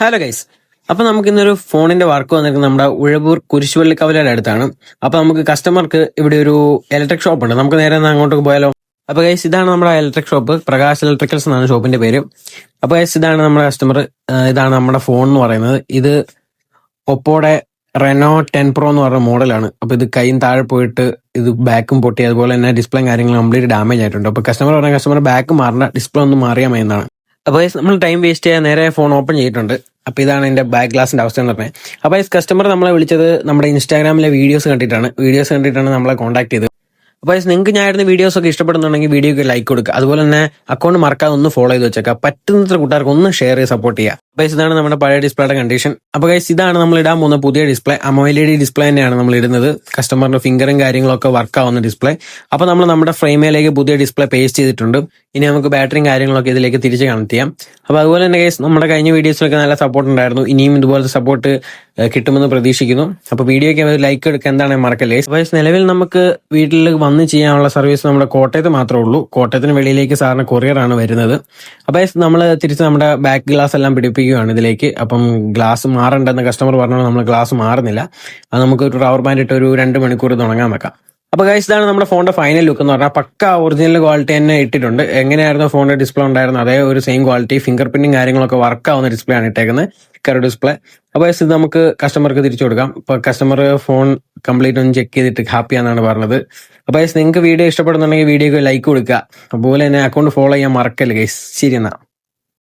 Hello guys. അപ്പൊ നമുക്ക് ഇന്നൊരു ഫോണിന്റെ വർക്ക് വന്നിരിക്കുന്നത് നമ്മുടെ ഉഴവൂർ കുരിശുപള്ളിക്കവലയുടെ അടുത്താണ്. അപ്പൊ നമുക്ക് കസ്റ്റമർക്ക് ഇവിടെ ഒരു ഇലക്ട്രിക് ഷോപ്പ് ഉണ്ട്. നമുക്ക് നേരെ ഒന്ന് അങ്ങോട്ടേക്ക് പോയാലോ? അപ്പൊ ഗൈസ്, ഇതാണ് നമ്മുടെ ഇലക്ട്രിക് ഷോപ്പ്. പ്രകാശ് ഇലക്ട്രിക്കൽസ് എന്നാണ് ഷോപ്പിന്റെ പേര്. അപ്പൊ ഗൈസ്, ഇതാണ് നമ്മുടെ കസ്റ്റമർ. ഇതാണ് നമ്മുടെ ഫോൺ എന്ന് പറയുന്നത്. ഇത് ഒപ്പോടെ റെനോ 10 Pro എന്ന് പറഞ്ഞ മോഡലാണ്. അപ്പൊ ഇത് കൈയും താഴെ പോയിട്ട് ഇത് ബാക്കും പൊട്ടി, അതുപോലെ തന്നെ ഡിസ്പ്ലേയും കാര്യങ്ങളും കംപ്ലീറ്റ് ഡാമേജ് ആയിട്ടുണ്ട്. അപ്പൊ കസ്റ്റമർ പറഞ്ഞ കസ്റ്റമർ ബാക്ക് മാറേണ്ട, ഡിസ്പ്ലേ ഒന്ന് മാറിയാൽ മതി എന്നാണ്. അപ്പോൾ നമ്മൾ ടൈം വേസ്റ്റ് ചെയ്യാൻ നേരെ ഫോൺ ഓപ്പൺ ചെയ്തിട്ടുണ്ട്. അപ്പോൾ ഇതാണ് എൻ്റെ ബാക്ക് ഗ്ലാസിന്റെ അവസ്ഥ എന്ന് പറഞ്ഞത്. അപ്പോൾ കസ്റ്റമർ നമ്മളെ വിളിച്ചത് നമ്മുടെ ഇൻസ്റ്റാഗ്രാമിലെ വീഡിയോസ് കണ്ടിട്ടാണ് നമ്മളെ കോൺടാക്ട് ചെയ്തത്. അപ്പോൾ നിങ്ങൾക്ക് ഞാൻ ആയിരുന്ന വീഡിയോസ് ഒക്കെ ഇഷ്ടപ്പെടുന്നുണ്ടെങ്കിൽ വീഡിയോക്ക് ലൈക്ക് കൊടുക്കുക. അതുപോലെ തന്നെ അക്കൗണ്ട് മറക്കാതെ ഒന്ന് ഫോളോ ചെയ്ത് വെച്ചേക്കുക. പറ്റുന്നത്ര കൂട്ടുകാർക്ക് ഒന്ന് ഷെയർ ചെയ്ത് സപ്പോർട്ട് ചെയ്യുക. അപ്പോൾ ഇതാണ് നമ്മുടെ പഴയ ഡിസ്പ്ലേയുടെ കണ്ടീഷൻ. അപ്പോൾ ഇതാണ് നമ്മൾ ഇടാൻ പോകുന്ന പുതിയ ഡിസ്പ്ലേ. AMOLED ഡിസ്പ്ലേ തന്നെയാണ് നമ്മൾ ഇടുന്നത്. കസ്റ്റമറിന്റെ ഫിംഗറും കാര്യങ്ങളൊക്കെ വർക്ക് ആവുന്ന ഡിസ്പ്ലേ. അപ്പോൾ നമ്മൾ നമ്മുടെ ഫ്രെയിമിലേക്ക് പുതിയ ഡിസ്പ്ലേ പേസ്റ്റ് ചെയ്തിട്ടുണ്ട്. ഇനി നമുക്ക് ബാറ്ററിയും കാര്യങ്ങളൊക്കെ ഇതിലേക്ക് തിരിച്ച് കണക്ട് ചെയ്യാം. അപ്പോൾ അതുപോലെ തന്നെ നമ്മുടെ കഴിഞ്ഞ വീഡിയോസിലൊക്കെ നല്ല സപ്പോർട്ട് ഉണ്ടായിരുന്നു. ഇനിയും ഇതുപോലത്തെ സപ്പോർട്ട് കിട്ടുമെന്ന് പ്രതീക്ഷിക്കുന്നു. അപ്പോൾ വീഡിയോയ്ക്ക് ലൈക്ക് എടുക്കുക എന്താണെന്ന് മറക്കല്ലേ. അപ്പോൾ നിലവിൽ നമുക്ക് വീട്ടിൽ വന്ന് ചെയ്യാനുള്ള സർവീസ് നമ്മുടെ കോട്ടയത്ത് മാത്രമേ ഉള്ളൂ. കോട്ടയത്തിന് വെളിയിലേക്ക് സാറിന് കൊറിയറാണ് വരുന്നത്. അപ്പോൾ നമ്മൾ തിരിച്ച് നമ്മുടെ ബാക്ക് ഗ്ലാസ് എല്ലാം പിടിപ്പിക്കുകയാണ് ഇതിലേക്ക്. അപ്പം ഗ്ലാസ് മാറണ്ടെന്ന് കസ്റ്റമർ പറഞ്ഞാൽ നമ്മൾ ഗ്ലാസ് മാറുന്നില്ല. അത് നമുക്ക് ഒരു റബ്ബർ ബാൻഡ് ഇട്ട് ഒരു 2 മണിക്കൂർ തുടങ്ങാൻ വെക്കാം. അപ്പോൾ ഗൈസ്, ഇതാണ് നമ്മുടെ ഫോണിന്റെ ഫൈനൽ ലുക്ക് എന്ന് പറഞ്ഞാൽ പക്ക ഒറിജിനൽ ക്വാളിറ്റി തന്നെ ഇട്ടിട്ടുണ്ട്. എങ്ങനെയായിരുന്നു ഫോണിന്റെ ഡിസ്പ്ലേ ഉണ്ടായിരുന്നു അതേ ഒരു സെയിം ക്വാളിറ്റി, ഫിംഗർ പ്രിന്റും കാര്യങ്ങളൊക്കെ വർക്ക് ആവുന്ന ഡിസ്പ്ലേ ആണ് ഇട്ടേക്കുന്നത്, കറോ ഡിസ്പ്ലേ. അപ്പോൾ ഇത് നമുക്ക് കസ്റ്റമർക്ക് തിരിച്ചു കൊടുക്കാം. ഇപ്പോൾ കസ്റ്റമർ ഫോൺ കംപ്ലീറ്റ് ഒന്ന് ചെക്ക് ചെയ്തിട്ട് ഹാപ്പിയാണെന്നാണ് പറഞ്ഞത്. അപ്പോൾ നിങ്ങൾക്ക് വീഡിയോ ഇഷ്ടപ്പെടുന്നുണ്ടെങ്കിൽ വീഡിയോക്ക് ലൈക്ക് കൊടുക്കുക. അതുപോലെ തന്നെ അക്കൗണ്ട് ഫോളോ ചെയ്യാൻ മറക്കല്ലേ ഗൈസ്. ശരി എന്നാ.